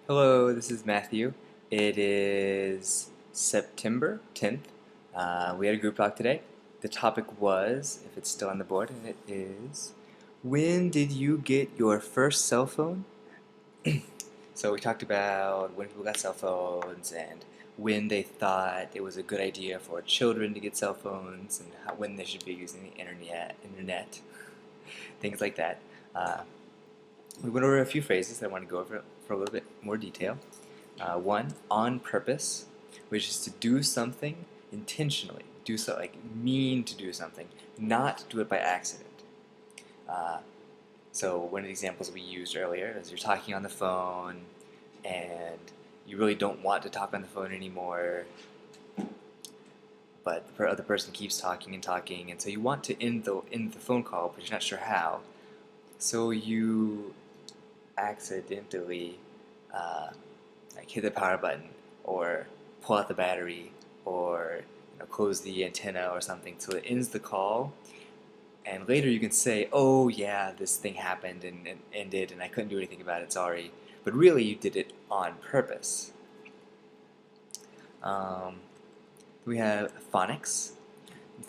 Hello, this is Matthew. It is September 10th. We had a group talk today. The topic was, if it's still on the board, and it is, when did you get your first cell phone? So we talked about when people got cell phones and when they thought it was a good idea for children to get cell phones and when they should be using the internet, things like that. We went over a few phrases that I want to go over for a little bit more detail. One, on purpose, which is to do something intentionally, mean to do something, not do it by accident. So one of the examples we used earlier is you're talking on the phone and you really don't want to talk on the phone anymore, but the other person keeps talking and talking, and so you want to end the phone call, but you're not sure how. So you accidentally hit the power button or pull out the battery or close the antenna or something, so it ends the call, and later you can say, oh yeah, this thing happened and ended and I couldn't do anything about it, sorry, but really you did it on purpose. We have phonics.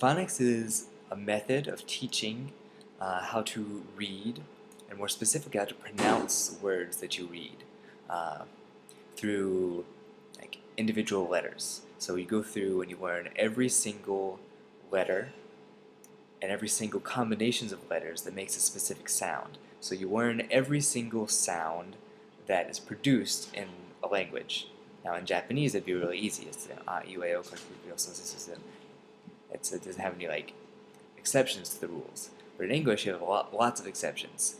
Phonics is a method of teaching how to read, and more specifically how to pronounce words that you read through individual letters. So you go through and you learn every single letter and every single combinations of letters that makes a specific sound. So you learn every single sound that is produced in a language. Now in Japanese it'd be really easy. It's it doesn't have any exceptions to the rules. But in English you have lots of exceptions,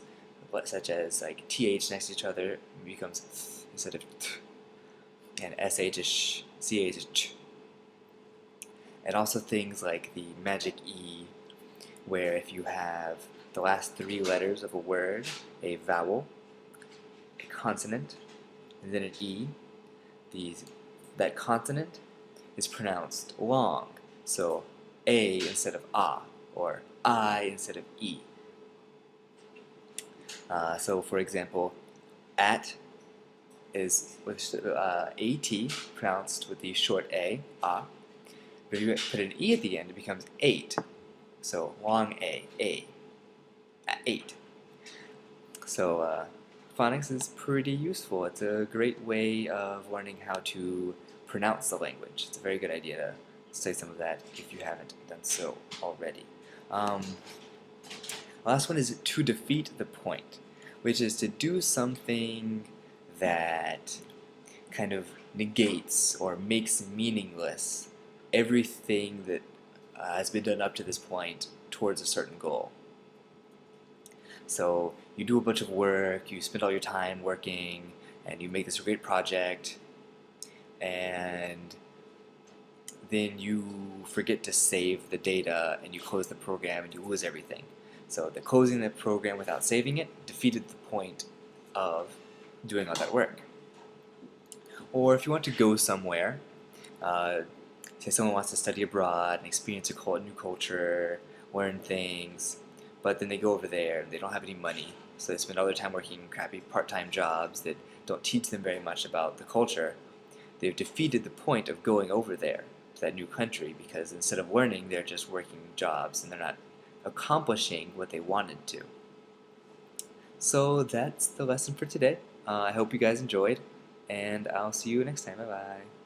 such as th next to each other becomes th instead of t, and sh is sh, ch is ch. And also things like the magic E, where if you have the last three letters of a word, a vowel, a consonant, and then an E, that consonant is pronounced long. So A instead of A, or I instead of E. So for example, at is AT pronounced with the short A, A. But if you put an E at the end, it becomes 8. So long A, 8. So phonics is pretty useful. It's a great way of learning how to pronounce the language. It's a very good idea to study some of that if you haven't done so already. Last one is to defeat the point, which is to do something that kind of negates or makes meaningless everything that has been done up to this point towards a certain goal. So you do a bunch of work, you spend all your time working, and you make this great project, and then you forget to save the data and you close the program and you lose everything. So the closing the program without saving it defeated the point of doing all that work. Or if you want to go somewhere, say someone wants to study abroad and experience a new culture, learn things, but then they go over there and they don't have any money, so they spend all their time working crappy part-time jobs that don't teach them very much about the culture. They've defeated the point of going over there to that new country, because instead of learning, they're just working jobs and they're not accomplishing what they wanted to. So that's the lesson for today. I hope you guys enjoyed, and I'll see you next time. Bye-bye.